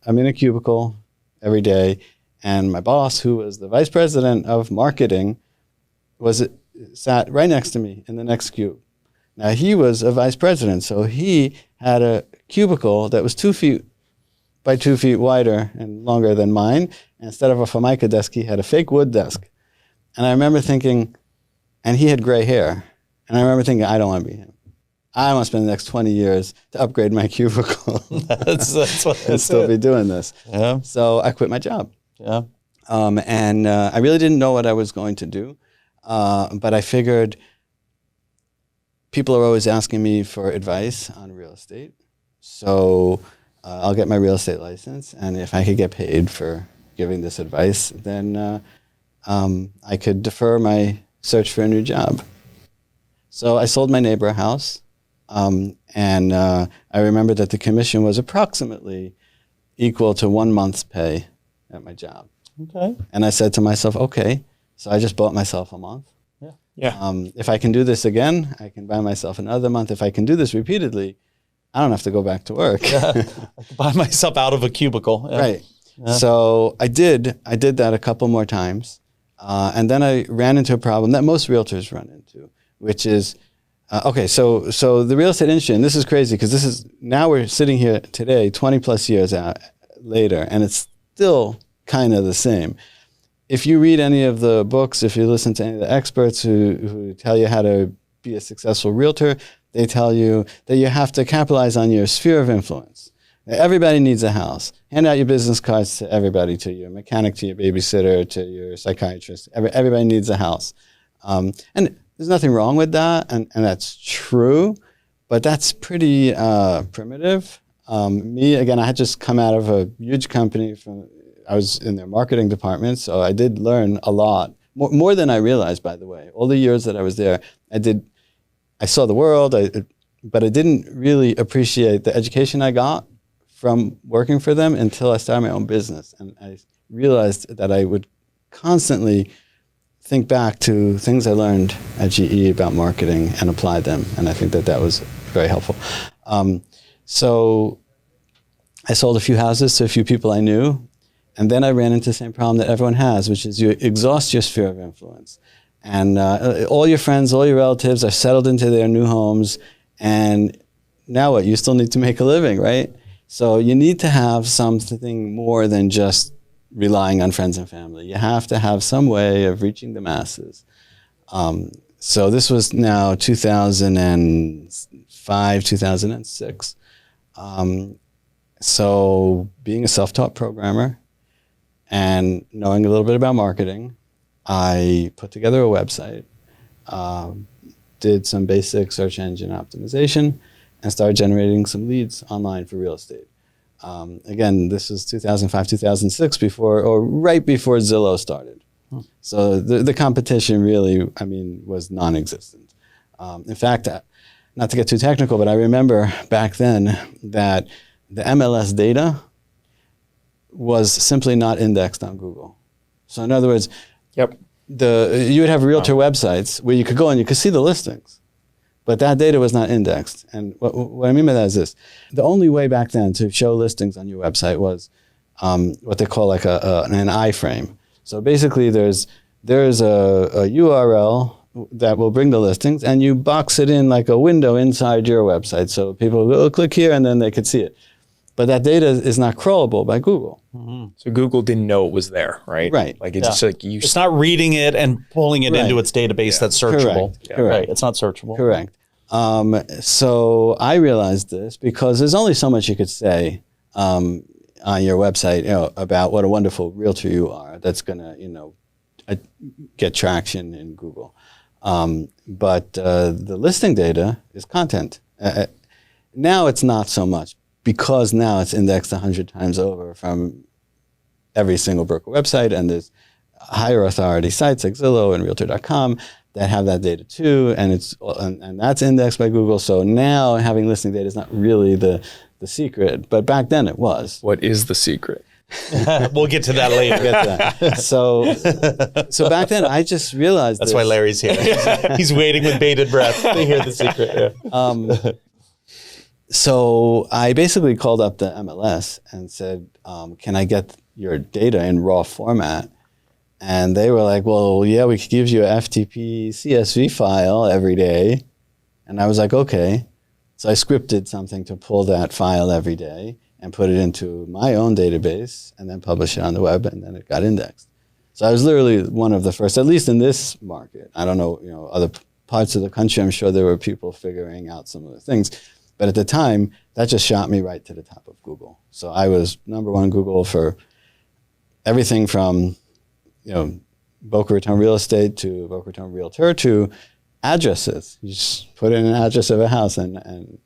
I'm in a cubicle every day, and my boss, who was the vice president of marketing, sat right next to me in the next cube. Now, he was a vice president, so he had a cubicle that was 2 feet by 2 feet wider and longer than mine. And instead of a Formica desk, he had a fake wood desk. And I remember thinking, and he had gray hair. And I remember thinking, I don't want to be him. I want to spend the next 20 years to upgrade my cubicle. that's what and still be doing this. Yeah. So I quit my job. Yeah. And I really didn't know what I was going to do. But I figured people are always asking me for advice on real estate. So I'll get my real estate license. And if I could get paid for giving this advice, then I could defer my search for a new job. So I sold my neighbor a house. And I remember that the commission was approximately equal to 1 month's pay at my job. Okay. And I said to myself, okay, so I just bought myself a month. Yeah. If I can do this again, I can buy myself another month. If I can do this repeatedly, I don't have to go back to work. I can buy myself out of a cubicle. Yeah. Right. Yeah. So I did that a couple more times. And then I ran into a problem that most realtors run into, which is, so the real estate industry, and this is crazy because now we're sitting here today, 20 plus years later, and it's still kind of the same. If you read any of the books, if you listen to any of the experts who tell you how to be a successful realtor, they tell you that you have to capitalize on your sphere of influence. Everybody needs a house. Hand out your business cards to everybody, to your mechanic, to your babysitter, to your psychiatrist. Everybody needs a house. And there's nothing wrong with that, and that's true, but that's pretty primitive. Me, again, I had just come out of a huge company. I was in their marketing department, so I did learn a lot, more than I realized, by the way. All the years that I was there, I saw the world, but I didn't really appreciate the education I got from working for them until I started my own business. And I realized that I would constantly think back to things I learned at GE about marketing and apply them. And I think that was very helpful. So I sold a few houses to a few people I knew. And then I ran into the same problem that everyone has, which is you exhaust your sphere of influence. And all your friends, all your relatives are settled into their new homes. And now what? You still need to make a living, right? So you need to have something more than just relying on friends and family. You have to have some way of reaching the masses. So this was now 2005, 2006. So being a self-taught programmer and knowing a little bit about marketing, I put together a website, did some basic search engine optimization, and started generating some leads online for real estate. Again, this was 2005, 2006, right before Zillow started. So the competition really, was non-existent. In fact, not to get too technical, but I remember back then that the MLS data was simply not indexed on Google. So in other words, yep, you would have realtor websites where you could go and you could see the listings, but that data was not indexed. And what I mean by that is this: the only way back then to show listings on your website was what they call like an iframe. So basically, there's a URL that will bring the listings, and you box it in like a window inside your website, so people will click here and then they could see it. But that data is not crawlable by Google. Mm-hmm. So Google didn't know it was there, right? Right. Like it's just like it's not reading it and pulling it into its database that's searchable. Correct. Correct. Right. It's not searchable. Correct. So I realized this because there's only so much you could say on your website, about what a wonderful realtor you are. That's gonna, get traction in Google. But the listing data is content. Now it's not so much, because now it's indexed 100 times over from every single broker website, and there's higher authority sites like Zillow and Realtor.com that have that data too, and that's indexed by Google. So now having listing data is not really the secret, but back then it was. What is the secret? We'll get to that later. So back then I just realized that's why Larry's here. He's waiting with bated breath to hear the secret. Yeah. So I basically called up the MLS and said, can I get your data in raw format? And they were like, well, yeah, we could give you a FTP CSV file every day. And I was like, okay. So I scripted something to pull that file every day and put it into my own database and then publish it on the web, and then it got indexed. So I was literally one of the first, at least in this market. I don't know, other parts of the country, I'm sure there were people figuring out some of the things. But at the time, that just shot me right to the top of Google. So I was number one Google for everything from, Boca Raton Real Estate to Boca Raton Realtor to addresses. You just put in an address of a house and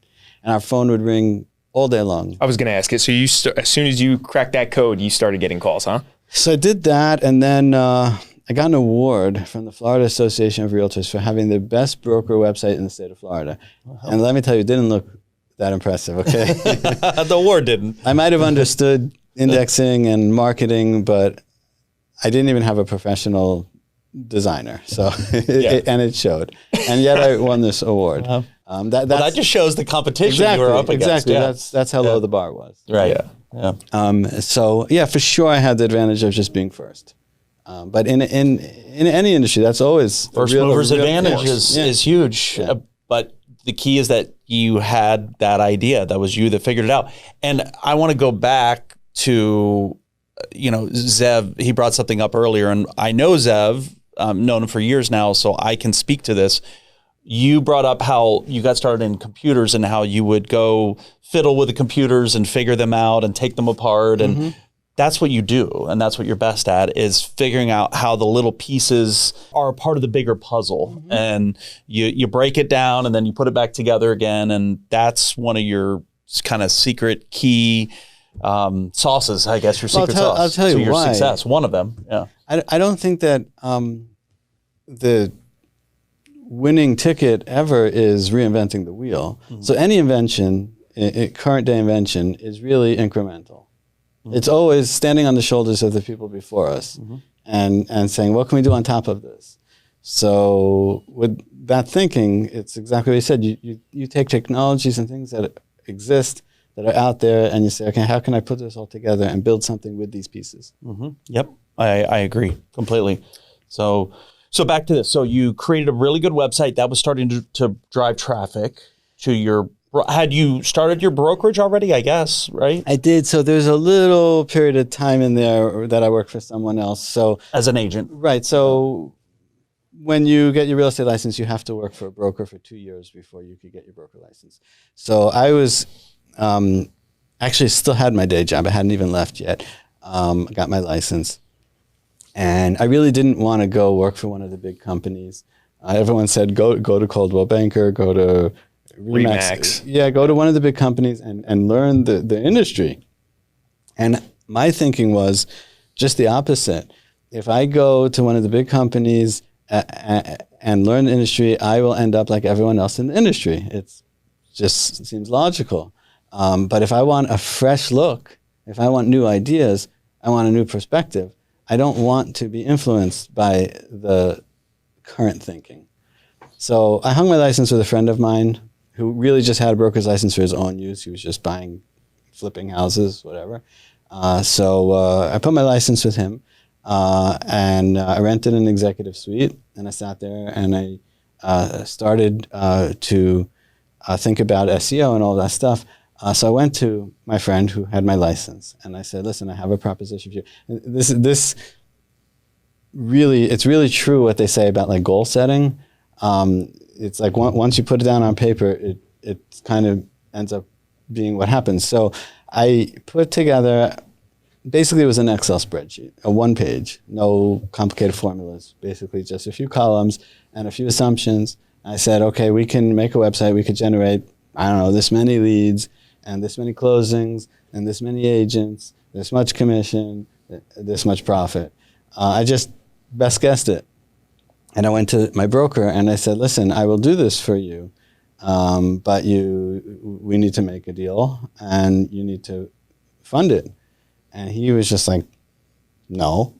our phone would ring all day long. I was going to ask it. So as soon as you cracked that code, you started getting calls, huh? So I did that, and then I got an award from the Florida Association of Realtors for having the best broker website in the state of Florida. Uh-huh. And let me tell you, it didn't look that impressive, okay? The award didn't. I might have understood indexing and marketing, but I didn't even have a professional designer. So, and it showed. And yet I won this award. Uh-huh. That just shows the competition you were up against. Exactly. Yeah. That's how low the bar was. Right. Yeah. So for sure I had the advantage of just being first. But in any industry, that's always first mover's advantage is huge. Yeah. But the key is that you had that idea. That was you that figured it out. And I want to go back to, Zev. He brought something up earlier, and I know Zev, known him for years now, so I can speak to this. You brought up how you got started in computers and how you would go fiddle with the computers and figure them out and take them apart. And that's what you do. And that's what you're best at, is figuring out how the little pieces are part of the bigger puzzle. And you break it down and then you put it back together again. And that's one of your kind of secret key sauces, I guess, your secret sauce. I'll tell you to your why. success. One of them. Yeah. I don't think that the winning ticket ever is reinventing the wheel. So any invention, current day invention, is really incremental. It's always standing on the shoulders of the people before us and saying, what can we do on top of this? So with that thinking, it's exactly what you said. You take technologies and things that exist, that are out there, and you say, okay, how can I put this all together and build something with these pieces? Yep, I agree completely. So back to this. So you created a really good website that was starting to drive traffic to your. Had you started your brokerage already? I guess, right? I did. So there's a little period of time in there that I worked for someone else. So as an agent, right? So when you get your real estate license, you have to work for a broker for 2 years before you could get your broker license. So I was actually still had my day job. I hadn't even left yet. Got my license. And I really didn't want to go work for one of the big companies. Everyone said, go to Coldwell Banker, go to Remax. Yeah, go to one of the big companies and learn the industry. And my thinking was just the opposite. If I go to one of the big companies and learn the industry, I will end up like everyone else in the industry. It just seems logical. But if I want a fresh look, if I want new ideas, I want a new perspective, I don't want to be influenced by the current thinking. So I hung my license with a friend of mine who really just had a broker's license for his own use. He was just flipping houses, whatever. So I put my license with him, and I rented an executive suite, and I sat there and I started to think about SEO and all that stuff. So I went to my friend who had my license, and I said, "Listen, I have a proposition for you." It's really true what they say about like goal setting. It's like once you put it down on paper, it kind of ends up being what happens. So I put together, basically it was an Excel spreadsheet, a 1-page, no complicated formulas, basically just a few columns and a few assumptions. I said, okay, we can make a website, we could generate, I don't know, this many leads and this many closings and this many agents, this much commission, this much profit. I just best guessed it. And I went to my broker and I said, listen, I will do this for you, but we need to make a deal and you need to fund it. And he was just like, no.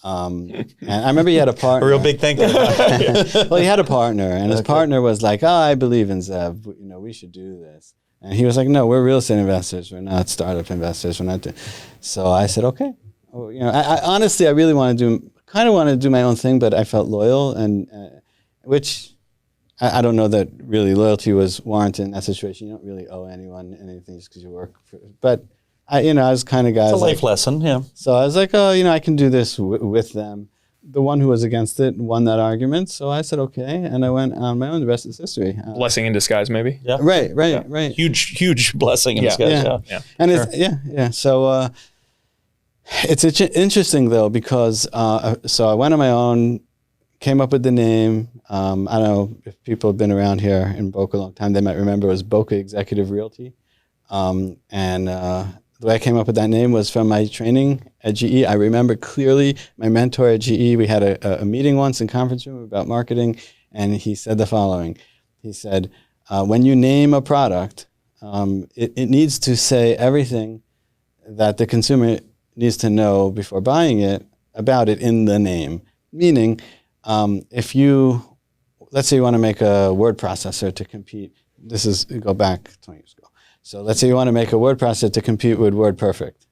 And I remember he had a partner. A real big thinker. Well, he had a partner, and his partner was like, oh, I believe in Zev. We should do this. And he was like, no, we're real estate investors. We're not startup investors. We're not doing. So I said, okay. Well, I honestly, I really want to do my own thing, but I felt loyal, and which I don't know that really loyalty was warranted in that situation. You don't really owe anyone anything just because you work for, but I was kind of guy. It's a life lesson, yeah. So I was like, oh, I can do this with them. The one who was against it won that argument. So I said, okay. And I went on my own. The rest is history. Blessing in disguise, maybe. Yeah. Right. Huge blessing in disguise. Yeah. And it's, So it's interesting though, because so I went on my own, came up with the name. I don't know if people have been around here in Boca a long time, they might remember it was Boca Executive Realty. The way I came up with that name was from my training at GE. I remember clearly my mentor at GE, we had a meeting once in conference room about marketing, and he said the following. He said, when you name a product, it needs to say everything that the consumer needs to know before buying it about it in the name. Meaning, if let's say you want to make a word processor to compete, go back 20 years ago. So let's say you want to make a word processor to compete with WordPerfect,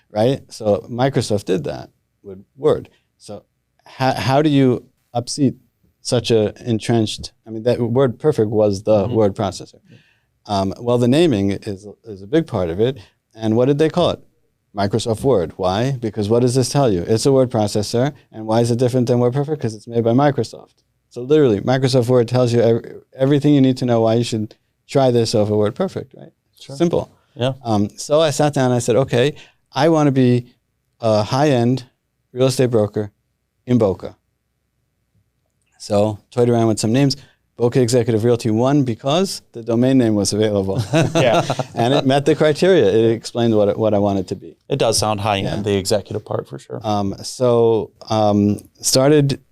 right? So Microsoft did that with Word. So how do you upseat such a entrenched, that WordPerfect was the word processor. Well, the naming is a big part of it. And what did they call it? Microsoft Word. Why? Because what does this tell you? It's a word processor. And why is it different than WordPerfect? Because it's made by Microsoft. So literally, Microsoft Word tells you everything you need to know why you should try this over WordPerfect, right? Sure. Simple. Yeah. So I sat down and I said, okay, I want to be a high-end real estate broker in Boca. So toyed around with some names. Boca Executive Realty won because the domain name was available. Yeah. And it met the criteria. It explained what I wanted to be. It does sound high-end, the executive part for sure. Started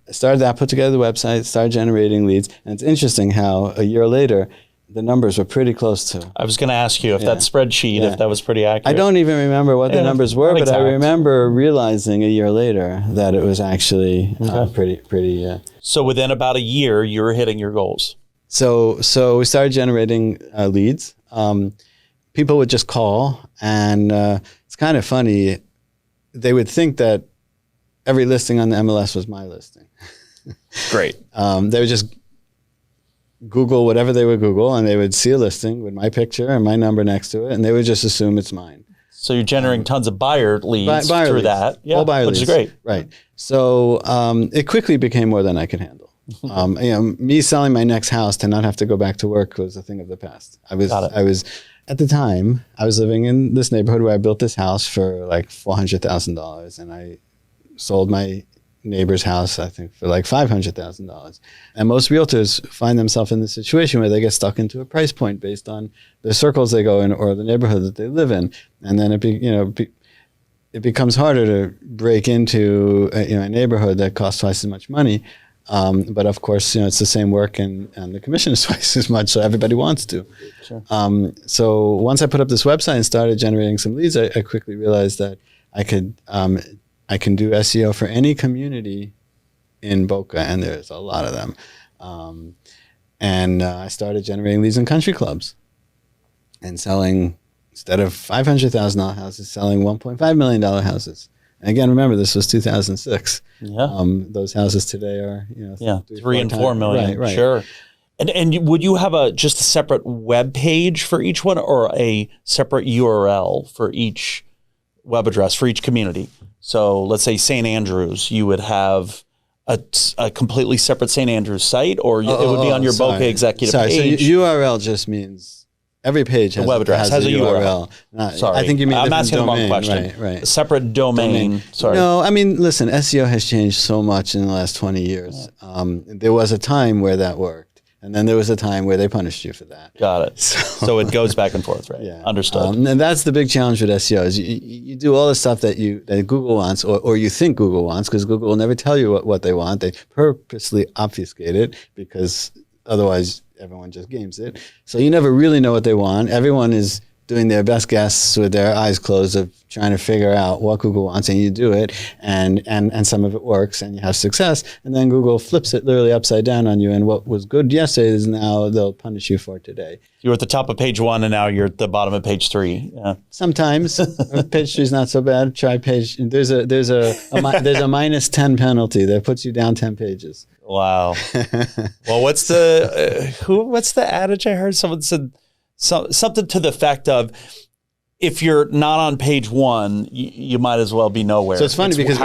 that, put together the website, started generating leads. And it's interesting how a year later, the numbers were pretty close to. I was going to ask you if that spreadsheet, if that was pretty accurate. I don't even remember what the numbers were, but I remember realizing a year later that it was actually pretty. So within about a year, you were hitting your goals. So we started generating leads. People would just call, and it's kind of funny. They would think that every listing on the MLS was my listing. Great. They would just Google whatever they would Google, and they would see a listing with my picture and my number next to it, and they would just assume it's mine. So you're generating tons of buyer leads buyer through leads. that, All buyer which leads. is great. Right. So it quickly became more than I could handle. Me selling my next house to not have to go back to work was a thing of the past. I was at the time I was living in this neighborhood where I built this house for like $400,000, and I sold my neighbor's house, I think, for like $500,000. And most realtors find themselves in this situation where they get stuck into a price point based on the circles they go in or the neighborhood that they live in. And then it becomes harder to break into a neighborhood that costs twice as much money. But of course, it's the same work and the commission is twice as much, so everybody wants to. Sure. So once I put up this website and started generating some leads, I quickly realized that I can do SEO for any community in Boca, and there's a lot of them. I started generating leads in country clubs and selling, instead of $500,000 houses, selling $1.5 million houses. And again, remember, this was 2006. Yeah. Those houses today are, 3 and 4 million. Right. Sure. And would you have just a separate web page for each one, or a separate URL for each web address for each community? So let's say St. Andrews, you would have a completely separate St. Andrews site, or it would be on your Boca Executive page. So URL just means every page has, web address has a URL. Sorry, I think you mean I'm asking domain. the wrong question. Right. A separate domain. Sorry. No, listen, SEO has changed so much in the last 20 years. There was a time where that worked. And then there was a time where they punished you for that. Got it. So it goes back and forth, right? Yeah. Understood. And that's the big challenge with SEO is you do all the stuff that Google wants or you think Google wants, because Google will never tell you what they want. They purposely obfuscate it because otherwise everyone just games it. So you never really know what they want. Everyone is doing their best guess with their eyes closed of trying to figure out what Google wants, and you do it, and some of it works, and you have success, and then Google flips it literally upside down on you, and what was good yesterday is now they'll punish you for today. You were at the top of page 1, and now you're at the bottom of page 3. Yeah. Sometimes page 3 is not so bad. Try page. There's a minus 10 penalty that puts you down 10 pages. Wow. Well, what's the adage I heard? Someone said something to the effect of, if you're not on page 1, you might as well be nowhere. So it's funny because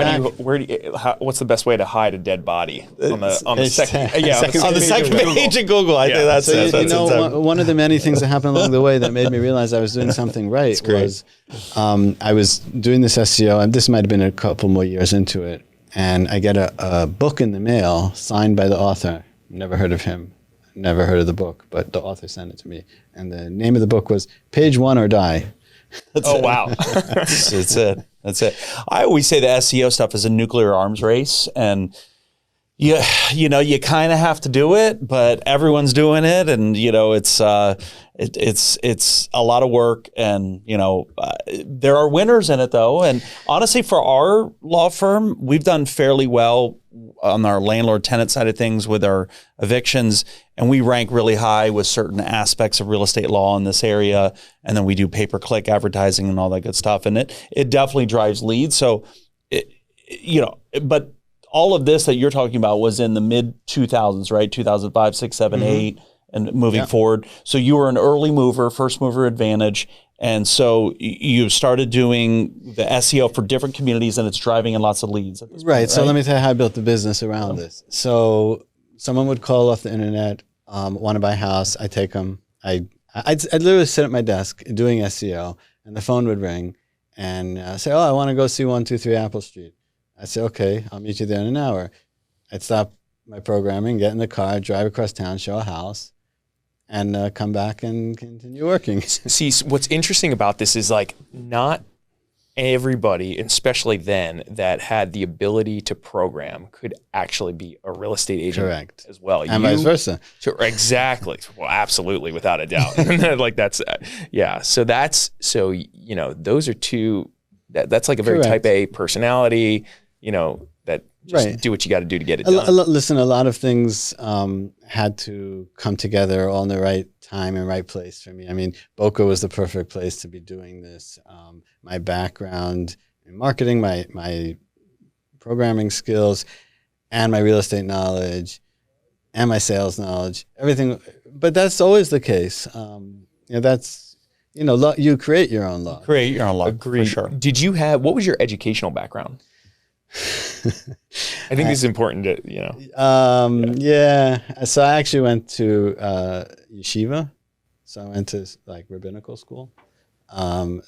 what's the best way to hide a dead body on the second page of Google? I think that's it. You know, one of the many things that happened along the way that made me realize I was doing something right was I was doing this SEO, and this might have been a couple more years into it, and I get a book in the mail signed by the author. Never heard of him. Never heard of the book, but the author sent it to me. And the name of the book was Page 1 or Die. Wow. That's it. I always say the SEO stuff is a nuclear arms race, and you kind of have to do it, but everyone's doing it, and it's a lot of work, and there are winners in it though. And honestly, for our law firm, we've done fairly well on our landlord tenant side of things with our evictions, and we rank really high with certain aspects of real estate law in this area. And then we do pay-per-click advertising and all that good stuff, and it definitely drives leads. So but all of this that you're talking about was in the mid 2000s, right? 2005, 6, 7, 8, and moving forward. So you were an early mover, first mover advantage. And so you started doing the SEO for different communities, and it's driving in lots of leads. At this point, right. So let me tell you how I built the business around this. So someone would call off the internet, want to buy a house. I take them. I'd literally sit at my desk doing SEO, and the phone would ring and say, "Oh, I want to go see 123 Apple Street." I'd say, "Okay, I'll meet you there in an hour." I'd stop my programming, get in the car, drive across town, show a house, and come back and continue working. See, what's interesting about this is not everybody, especially then, that had the ability to program could actually be a real estate agent. Correct. As well. And vice versa. Exactly. Well, absolutely, without a doubt. So those are two, that's like a very type A personality, that just do what you got to do to get it done. Listen, a lot of things had to come together all in the right time and right place for me. I mean, Boca was the perfect place to be doing this. My background in marketing, my programming skills, and my real estate knowledge, and my sales knowledge, everything. But that's always the case. You create your own luck. Create your own luck. Agreed. For sure. What was your educational background? I think this is important to, So I actually went to yeshiva. So I went to rabbinical school. I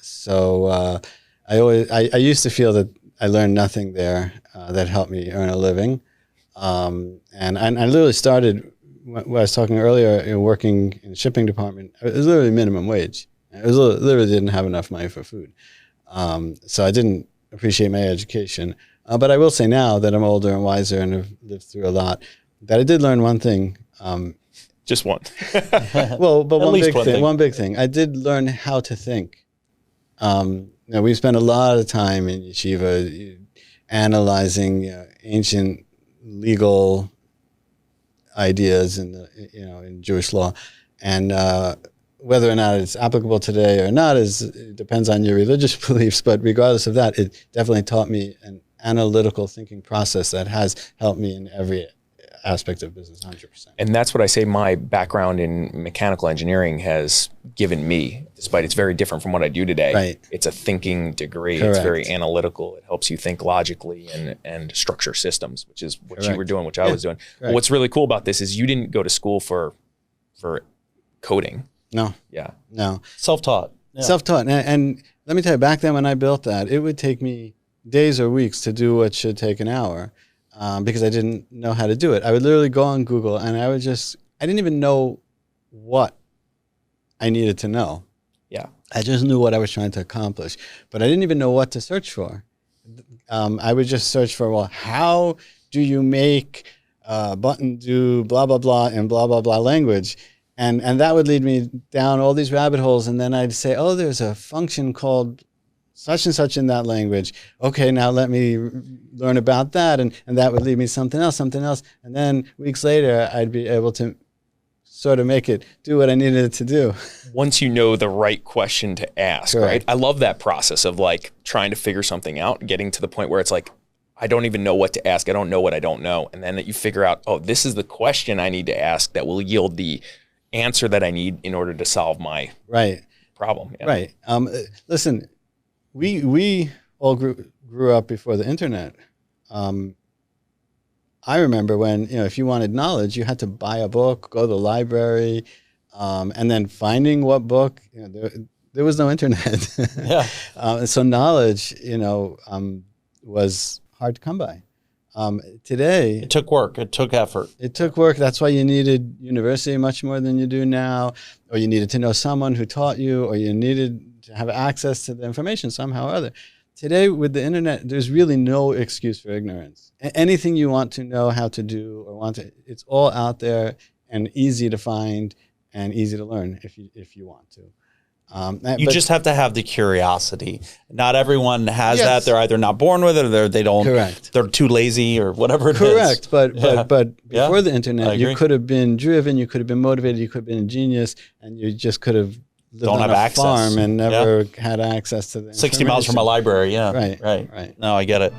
used to feel that I learned nothing there that helped me earn a living. And I literally started, when I was talking earlier, working in the shipping department. It was literally minimum wage. It was literally didn't have enough money for food. So I didn't appreciate my education. But I will say now that I'm older and wiser and have lived through a lot, that I did learn one thing. Just one. One big thing. I did learn how to think. We spent a lot of time in yeshiva analyzing ancient legal ideas in Jewish law, and whether or not it's applicable today or not it depends on your religious beliefs. But regardless of that, it definitely taught me an analytical thinking process that has helped me in every aspect of business, 100%. And that's what I say my background in mechanical engineering has given me, despite it's very different from what I do today. Right. It's a thinking degree. Correct. It's very analytical. It helps you think logically and structure systems, which is what you were doing, which I was doing. But what's really cool about this is you didn't go to school for coding. No. Yeah. No. Self-taught. Yeah. Self-taught. And let me tell you, back then when I built that, it would take me days or weeks to do what should take an hour because I didn't know how to do it. I would literally go on Google and I didn't even know what I needed to know. Yeah. I just knew what I was trying to accomplish, but I didn't even know what to search for. I would just search for, how do you make a button do blah, blah, blah in blah, blah, blah language? And that would lead me down all these rabbit holes. And then I'd say, oh, there's a function called such and such in that language. Okay, now let me learn about that. And that would lead me something else. And then weeks later, I'd be able to sort of make it do what I needed it to do. Once you know the right question to ask, Correct. right? I love that process of like trying to figure something out, getting to the point where it's like, I don't even know what to ask. I don't know what I don't know. And then that you figure out, oh, this is the question I need to ask that will yield the answer that I need in order to solve my problem. Yeah. Right. Listen, we all grew up before the internet. I remember when, if you wanted knowledge, you had to buy a book, go to the library, and then finding what book. There was no internet. Yeah. So knowledge, was hard to come by. Today, It took work. It took effort. it took work. That's why you needed university much more than you do now, or you needed to know someone who taught you, or you needed to have access to the information somehow or other. Today, with the internet, there's really no excuse for ignorance. Anything you want to know how to do or it's all out there and easy to find and easy to learn if you want to. You just have to have the curiosity. Not everyone has Yes. that. They're either not born with it, or they don't. Correct. They're too lazy, or whatever it is. Correct, but Yeah. before the I internet, agree. you could have been driven, you could have been motivated, you could have been a genius, and you just could have lived Don't on have a access. farm and never had access to the 60 miles from a information. library. Yeah. Right, Right. right. No, I get it.